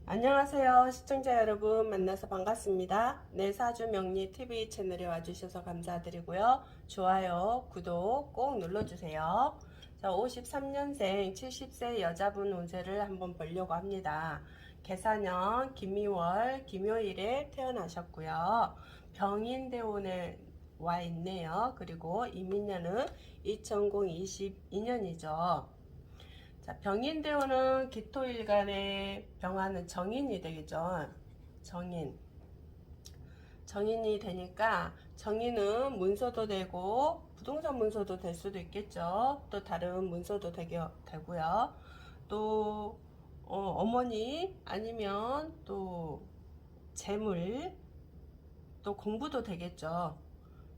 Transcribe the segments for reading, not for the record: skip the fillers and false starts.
안녕하세요. 시청자 여러분 만나서 반갑습니다. 내 사주 명리 TV 채널에 와주셔서 감사드리고요. 좋아요, 구독 꼭 눌러주세요. 자, 53년생 70세 여자분 운세를 한번 보려고 합니다. 계사년 김미월 김요일에 태어나셨고요. 병인대운에 와 있네요. 그리고 이민년은 2022년이죠. 자, 병인대운은 기토일간의 병하는 정인이 되겠죠. 정인. 정인이 되니까 정인은 문서도 되고 부동산 문서도 될 수도 있겠죠. 또 다른 문서도 되고요. 또 어머니 아니면 또 재물 또 공부도 되겠죠.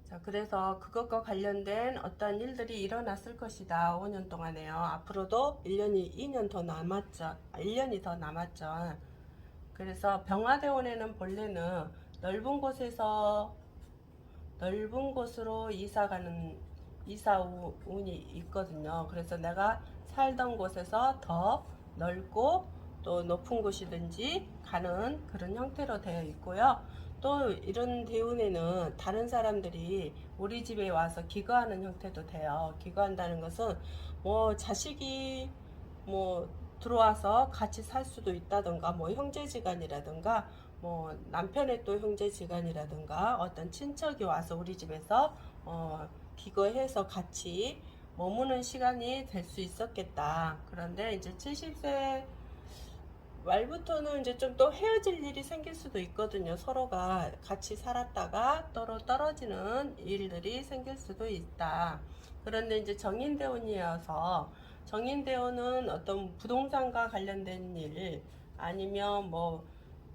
자, 그래서 그것과 관련된 어떤 일들이 일어났을 것이다. 5년 동안에요. 앞으로도 1년이 2년 더 남았죠. 1년이 더 남았죠. 그래서 병화대원에는 본래는 넓은 곳에서 넓은 곳으로 이사 운이 있거든요. 그래서 내가 살던 곳에서 더 넓고 또 높은 곳이든지 가는 그런 형태로 되어 있고요. 또 이런 대운에는 다른 사람들이 우리 집에 와서 기거하는 형태도 돼요. 기거한다는 것은 뭐 자식이 뭐 들어와서 같이 살 수도 있다던가 뭐 형제지간이라든가 뭐 남편의 또 형제지간이라든가 어떤 친척이 와서 우리 집에서 기거해서 같이 머무는 시간이 될 수 있었겠다. 그런데 이제 70세 말부터는 이제 좀 또 헤어질 일이 생길 수도 있거든요. 서로가 같이 살았다가 떨어지는 일들이 생길 수도 있다. 그런데 이제 정인대운이어서 정인대운은 어떤 부동산과 관련된 일 아니면 뭐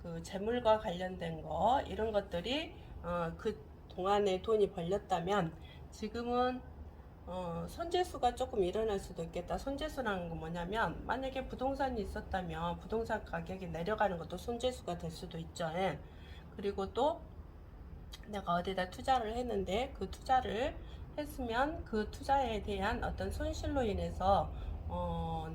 그 재물과 관련된 거 이런 것들이 그 동안에 돈이 벌렸다면 지금은 손재수가 조금 일어날 수도 있겠다. 손재수라는 건 뭐냐면 만약에 부동산이 있었다면 부동산 가격이 내려가는 것도 손재수가 될 수도 있죠. 예. 그리고 또 내가 어디다 투자를 했는데 그 투자를 했으면 그 투자에 대한 어떤 손실로 인해서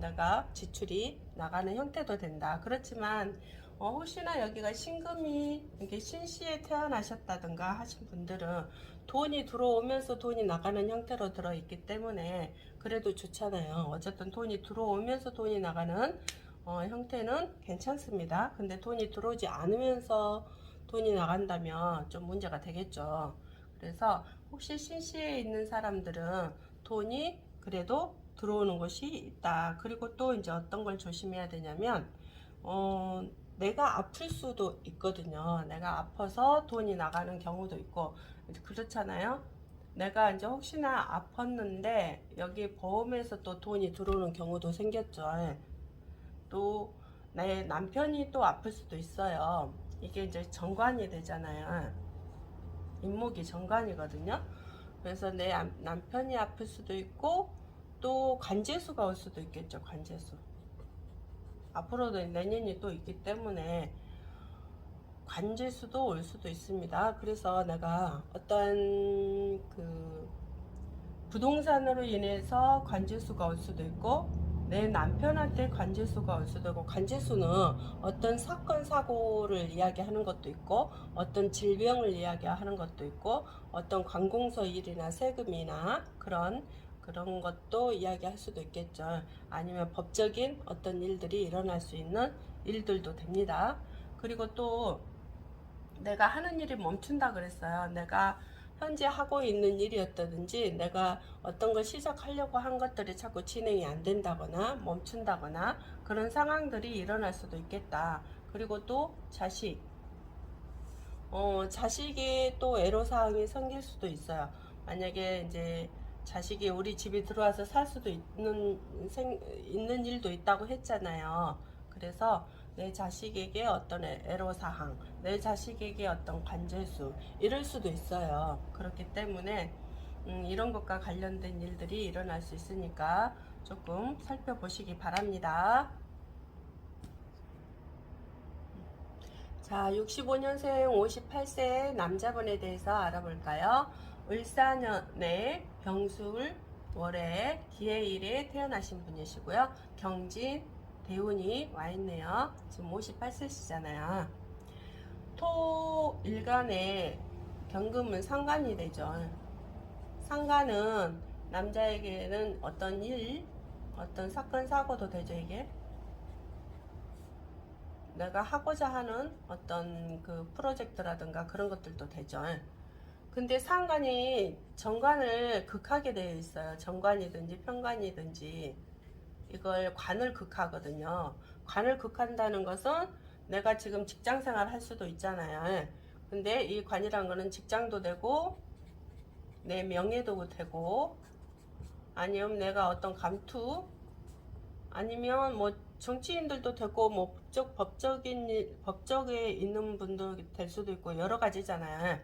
내가 지출이 나가는 형태도 된다. 그렇지만 혹시나 여기가 신금이 이게 신시에 태어나셨다든가 하신 분들은 돈이 들어오면서 돈이 나가는 형태로 들어있기 때문에 그래도 좋잖아요. 어쨌든 돈이 들어오면서 돈이 나가는 형태는 괜찮습니다. 근데 돈이 들어오지 않으면서 돈이 나간다면 좀 문제가 되겠죠. 그래서 혹시 신시에 있는 사람들은 돈이 그래도 들어오는 것이 있다. 그리고 또 이제 어떤 걸 조심해야 되냐면 내가 아플 수도 있거든요. 내가 아파서 돈이 나가는 경우도 있고 그렇잖아요. 내가 이제 혹시나 아팠는데 여기 보험에서 또 돈이 들어오는 경우도 생겼죠. 또 내 남편이 또 아플 수도 있어요. 이게 이제 정관이 되잖아요. 임목이 정관이거든요. 그래서 내 남편이 아플 수도 있고 또 관제수가 올 수도 있겠죠. 관제수. 앞으로도 내년이 또 있기 때문에 관제수도 올 수도 있습니다. 그래서 내가 어떤 그 부동산으로 인해서 관제수가 올 수도 있고 내 남편한테 관제수가 올 수도 있고 관제수는 어떤 사건 사고를 이야기하는 것도 있고 어떤 질병을 이야기하는 것도 있고 어떤 관공서 일이나 세금이나 그런 것도 이야기할 수도 있겠죠. 아니면 법적인 어떤 일들이 일어날 수 있는 일들도 됩니다. 그리고 또 내가 하는 일이 멈춘다 그랬어요. 내가 현재 하고 있는 일이었다든지 내가 어떤 걸 시작하려고 한 것들이 자꾸 진행이 안 된다거나 멈춘다거나 그런 상황들이 일어날 수도 있겠다. 그리고 또 자식이 또 애로사항이 생길 수도 있어요. 만약에 이제 자식이 우리 집에 들어와서 살 수도 있는 일도 있다고 했잖아요. 그래서 내 자식에게 어떤 애로사항, 내 자식에게 어떤 관제수, 이럴 수도 있어요. 그렇기 때문에 이런 것과 관련된 일들이 일어날 수 있으니까 조금 살펴보시기 바랍니다. 자, 65년생 58세 남자분에 대해서 알아볼까요? 을사년에 병술 월에 기해일에 태어나신 분이시고요. 경진 대운이 와 있네요. 지금 58세시잖아요. 토 일간에 경금은 상관이 되죠. 상관은 남자에게는 어떤 일, 어떤 사건, 사고도 되죠, 이게. 내가 하고자 하는 어떤 그 프로젝트라든가 그런 것들도 되죠. 근데 상관이 정관을 극하게 되어 있어요. 정관이든지 편관이든지 이걸 관을 극하거든요. 관을 극한다는 것은 내가 지금 직장 생활 할 수도 있잖아요. 근데 이 관이란 거는 직장도 되고 내 명예도 되고 아니면 내가 어떤 감투 아니면 뭐 정치인들도 되고 뭐 법적에 있는 분도 될 수도 있고 여러 가지잖아요.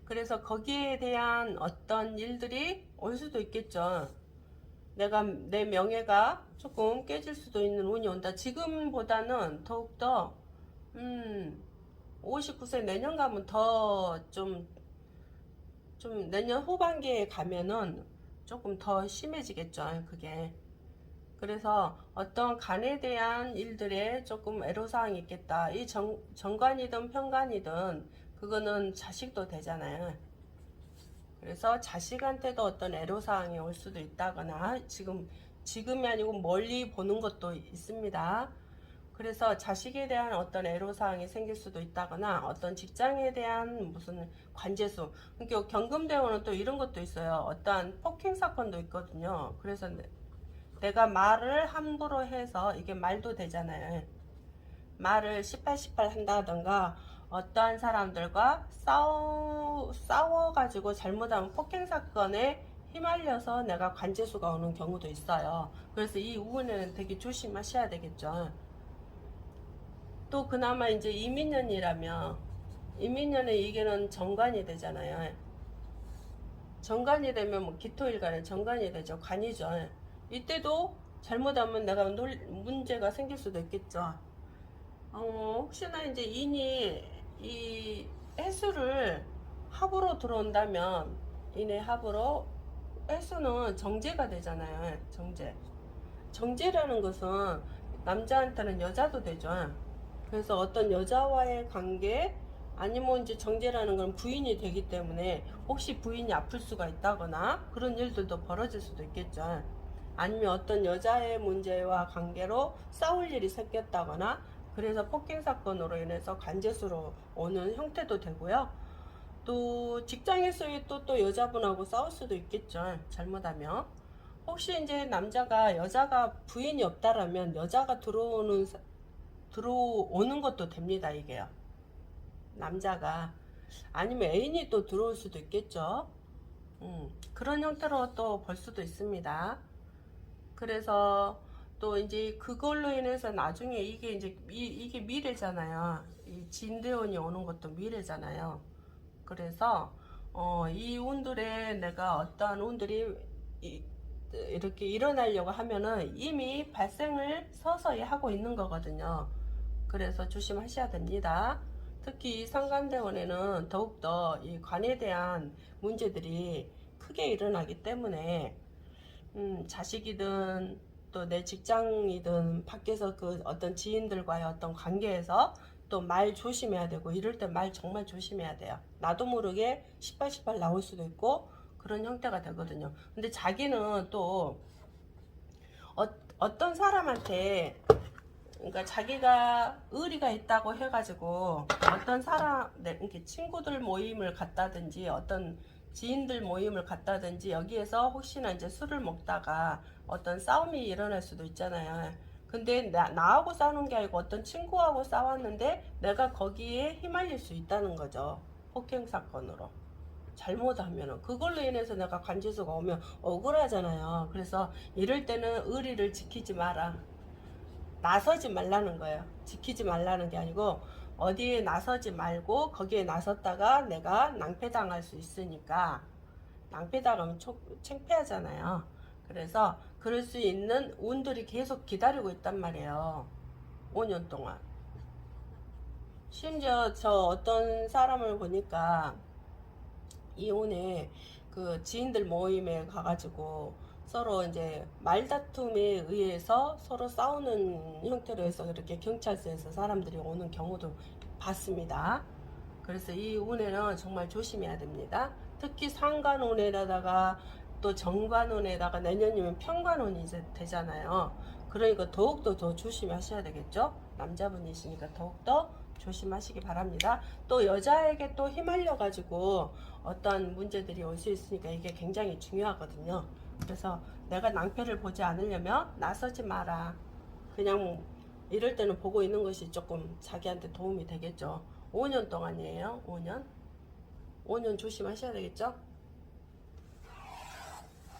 그래서 거기에 대한 어떤 일들이 올 수도 있겠죠. 내 명예가 조금 깨질 수도 있는 운이 온다. 지금보다는 더욱더 59세 내년 가면 더 좀 내년 후반기에 가면은 조금 더 심해지겠죠. 그게. 그래서 어떤 간에 대한 일들에 조금 애로사항이 있겠다. 이 정관이든 편관이든 그거는 자식도 되잖아요. 그래서 자식한테도 어떤 애로사항이 올 수도 있다거나 지금이 아니고 멀리 보는 것도 있습니다. 그래서 자식에 대한 어떤 애로사항이 생길 수도 있다거나 어떤 직장에 대한 무슨 관제수. 그러니까 경금대원은 또 이런 것도 있어요. 어떠한 폭행 사건도 있거든요. 그래서 내가 말을 함부로 해서 이게 말도 되잖아요. 말을 18 한다던가 어떠한 사람들과 싸워가지고 잘못하면 폭행 사건에 휘말려서 내가 관제수가 오는 경우도 있어요. 그래서 이 부분에는 되게 조심하셔야 되겠죠. 또 그나마 이제 이민년이라면 이민년에 이게는 정관이 되잖아요. 정관이 되면 뭐 기토일간에 정관이 되죠. 관이죠. 이때도 잘못하면 내가 문제가 생길 수도 있겠죠. 혹시나 이제 인이 이 해수를 합으로 들어온다면 인의 합으로 해수는 정제가 되잖아요. 정제라는 것은 남자한테는 여자도 되죠. 그래서 어떤 여자와의 관계 아니면 이제 정제라는 건 부인이 되기 때문에 혹시 부인이 아플 수가 있다거나 그런 일들도 벌어질 수도 있겠죠. 아니면 어떤 여자의 문제와 관계로 싸울 일이 생겼다거나 그래서 폭행 사건으로 인해서 관제수로 오는 형태도 되고요. 또 직장에서의 또 여자분하고 싸울 수도 있겠죠. 잘못하면. 혹시 이제 여자가 부인이 없다라면 여자가 들어오는 것도 됩니다. 이게요. 남자가 아니면 애인이 또 들어올 수도 있겠죠. 그런 형태로 또 볼 수도 있습니다. 그래서 또 이제 그걸로 인해서 나중에 이게 이제 이게 미래잖아요. 이 진대원이 오는 것도 미래잖아요. 그래서 이 운들에 내가 어떠한 운들이 이렇게 일어나려고 하면은 이미 발생을 서서히 하고 있는 거거든요. 그래서 조심하셔야 됩니다. 특히 상간대원에는 더욱더 이 관에 대한 문제들이 크게 일어나기 때문에 자식이든 또 내 직장이든 밖에서 그 어떤 지인들과의 어떤 관계에서 또 말 조심해야 되고 이럴 때 말 정말 조심해야 돼요. 나도 모르게 18 나올 수도 있고 그런 형태가 되거든요. 근데 자기는 또 어떤 사람한테 그러니까 자기가 의리가 있다고 해가지고 어떤 이렇게 친구들 모임을 갔다든지 어떤 지인들 모임을 갔다든지 여기에서 혹시나 이제 술을 먹다가 어떤 싸움이 일어날 수도 있잖아요. 근데 나하고 싸우는 게 아니고 어떤 친구하고 싸웠는데 내가 거기에 휘말릴 수 있다는 거죠. 폭행 사건으로. 잘못하면은 그걸로 인해서 내가 관제수가 오면 억울하잖아요. 그래서 이럴 때는 의리를 지키지 마라. 나서지 말라는 거예요. 지키지 말라는 게 아니고 어디에 나서지 말고 거기에 나섰다가 내가 낭패당할 수 있으니까 낭패당하면 창피하잖아요. 그래서 그럴 수 있는 운들이 계속 기다리고 있단 말이에요. 5년 동안. 심지어 저 어떤 사람을 보니까 이혼에 그 지인들 모임에 가가지고 서로 이제 말다툼에 의해서 서로 싸우는 형태로 해서 이렇게 경찰서에서 사람들이 오는 경우도 봤습니다. 그래서 이 운에는 정말 조심해야 됩니다. 특히 상관운에다가 또 정관운에다가 내년이면 편관운이 이제 되잖아요. 그러니까 더욱더 더 조심하셔야 되겠죠. 남자분이시니까 더욱더 조심하시기 바랍니다. 또 여자에게 또 휘말려 가지고 어떤 문제들이 올 수 있으니까 이게 굉장히 중요하거든요. 그래서 내가 낭패를 보지 않으려면 나서지 마라. 그냥 이럴 때는 보고 있는 것이 조금 자기한테 도움이 되겠죠. 5년 동안이에요. 5년 조심하셔야 되겠죠.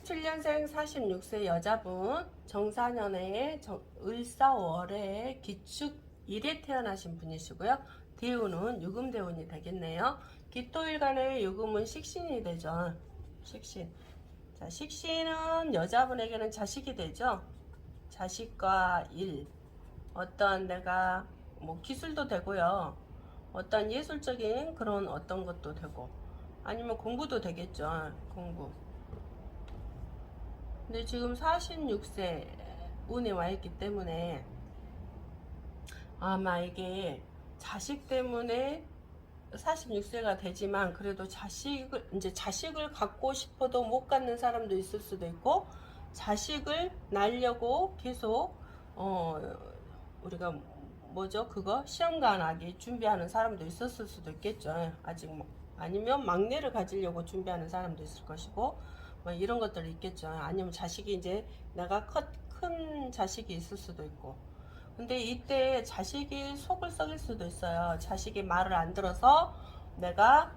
7년생 46세 여자분, 정사년에 을사월에 기축 1에 태어나신 분이시고요. 대운은 유금대운이 되겠네요. 기토일간의 유금은 식신이 되죠. 식신. 자, 식신은 여자분에게는 자식이 되죠. 자식과 일. 어떤 내가 뭐 기술도 되고요. 어떤 예술적인 그런 어떤 것도 되고, 아니면 공부도 되겠죠. 공부. 근데 지금 46세 운에 와 있기 때문에 아마 이게 자식 때문에 46세가 되지만 그래도 자식을 갖고 싶어도 못 갖는 사람도 있을 수도 있고, 자식을 낳으려고 계속 우리가 뭐죠 그거 시험관하기 준비하는 사람도 있었을 수도 있겠죠. 아직 뭐 아니면 막내를 가지려고 준비하는 사람도 있을 것이고, 뭐 이런 것들이 있겠죠. 아니면 자식이 이제 내가 큰 자식이 있을 수도 있고. 근데 이때 자식이 속을 썩일 수도 있어요. 자식이 말을 안 들어서 내가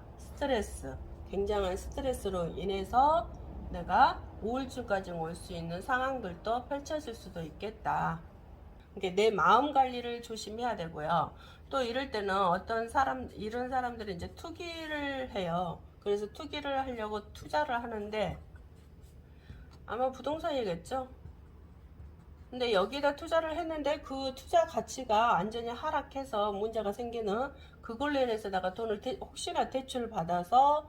굉장한 스트레스로 인해서 내가 우울증까지 올 수 있는 상황들도 펼쳐질 수도 있겠다. 그러니까 내 마음 관리를 조심해야 되고요. 또 이럴 때는 이런 사람들이 이제 투기를 해요. 그래서 투기를 하려고 투자를 하는데 아마 부동산이겠죠. 근데 여기다 투자를 했는데 그 투자 가치가 완전히 하락해서 문제가 생기는, 그걸로 인해서 내가 돈을 혹시나 대출 받아서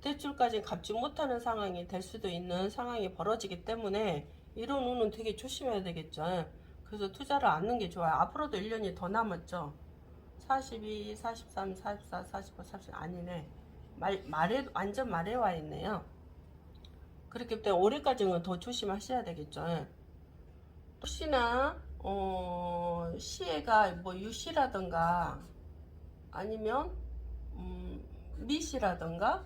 대출까지 갚지 못하는 상황이 될 수도 있는 상황이 벌어지기 때문에 이런 운은 되게 조심해야 되겠죠. 그래서 투자를 않는 게 좋아요. 앞으로도 1년이 더 남았죠. 42, 43, 44, 45, 30 아니네. 완전 말에 와 있네요. 그렇기 때문에 올해까지는 더 조심하셔야 되겠죠. 혹시나 시에가 뭐 유시라든가 아니면 미시라든가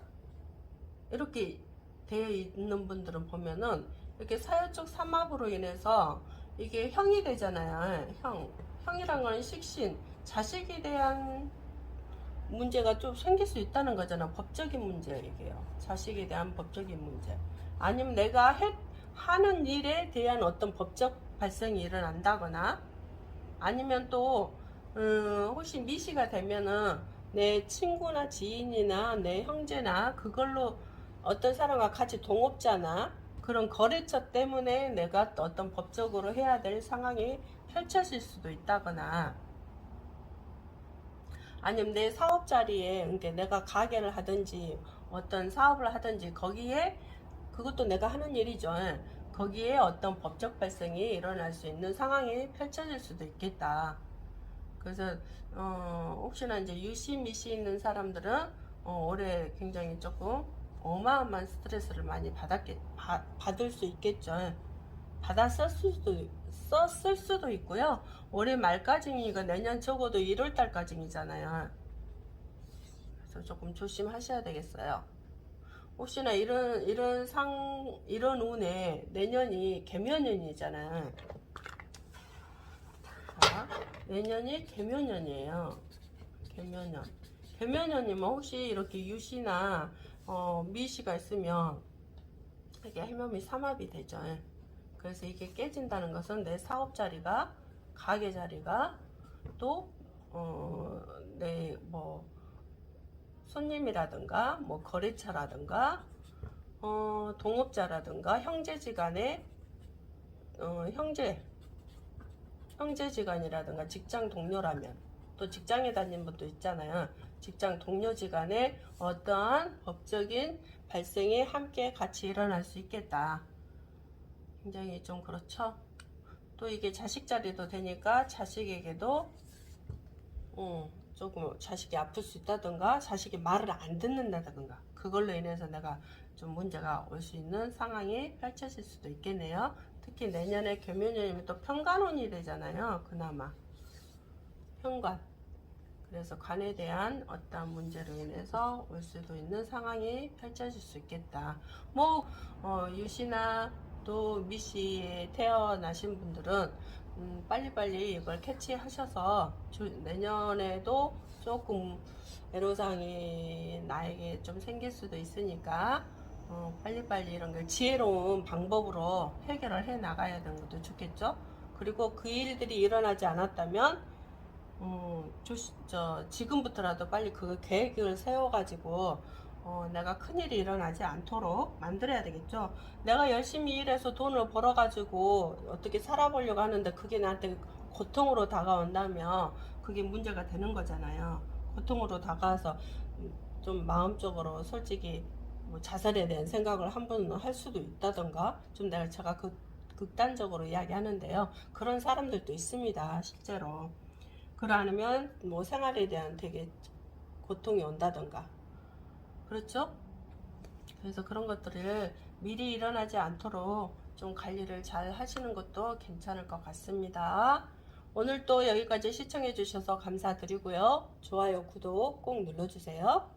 이렇게 되어 있는 분들은 보면은 이렇게 사유축 삼합으로 인해서 이게 형이 되잖아요. 형이란 건 식신, 자식에 대한 문제가 좀 생길 수 있다는 거잖아. 법적인 문제 얘기예요. 자식에 대한 법적인 문제. 아니면 내가 하는 일에 대한 어떤 법적 발생이 일어난다거나, 아니면 또 혹시 미시가 되면은 내 친구나 지인이나 내 형제나 그걸로 어떤 사람과 같이 동업자나 그런 거래처 때문에 내가 어떤 법적으로 해야 될 상황이 펼쳐질 수도 있다거나, 아니면 내 사업 자리에 그러니까 내가 가게를 하든지 어떤 사업을 하든지 거기에 그것도 내가 하는 일이죠. 거기에 어떤 법적 발생이 일어날 수 있는 상황이 펼쳐질 수도 있겠다. 그래서 혹시나 이제 유시 미시 있는 사람들은 올해 굉장히 조금 어마어마한 스트레스를 많이 받을 수 있겠죠. 썼을 수도 있고요. 올해 말까지니까 내년 적어도 1월 달까지잖아요. 그래서 조금 조심하셔야 되겠어요. 혹시나 이런 운에 내년이 개묘년이잖아요. 자, 내년이 개묘년이에요. 개묘년이면 혹시 이렇게 유시나 미시가 있으면 이게 해묘미 삼합이 되죠. 그래서 이게 깨진다는 것은 내 사업 자리가, 가게 자리가, 또 내 뭐 손님이라든가 뭐 거래처라든가 동업자라든가 형제지간에 형제지간이라든가 직장 동료라면, 또 직장에 다니는 분도 있잖아요. 직장 동료지간에 어떠한 법적인 발생이 함께 같이 일어날 수 있겠다. 굉장히 좀 그렇죠. 또 이게 자식 자리도 되니까 자식에게도 조금 자식이 아플 수 있다든가 자식이 말을 안 듣는다든가 그걸로 인해서 내가 좀 문제가 올 수 있는 상황이 펼쳐질 수도 있겠네요. 특히 내년에 금요년이면 또 편관운이 되잖아요. 그나마 편관. 그래서 관에 대한 어떤 문제로 인해서 올 수도 있는 상황이 펼쳐질 수 있겠다. 뭐 유시나 또 미시에 태어나신 분들은 빨리빨리 이걸 캐치하셔서 내년에도 조금 애로사항이 나에게 좀 생길 수도 있으니까 빨리빨리 이런 걸 지혜로운 방법으로 해결을 해 나가야 되는 것도 좋겠죠. 그리고 그 일들이 일어나지 않았다면 지금부터라도 빨리 그 계획을 세워가지고 내가 큰일이 일어나지 않도록 만들어야 되겠죠. 내가 열심히 일해서 돈을 벌어가지고 어떻게 살아보려고 하는데 그게 나한테 고통으로 다가온다면 그게 문제가 되는 거잖아요. 고통으로 다가와서 좀 마음적으로 솔직히 뭐 자살에 대한 생각을 한번 할 수도 있다던가 좀 제가 극단적으로 이야기하는데요. 그런 사람들도 있습니다. 실제로. 그러면 뭐 생활에 대한 되게 고통이 온다던가 그렇죠? 그래서 그런 것들을 미리 일어나지 않도록 좀 관리를 잘 하시는 것도 괜찮을 것 같습니다. 오늘 또 여기까지 시청해 주셔서 감사드리고요. 좋아요, 구독 꼭 눌러주세요.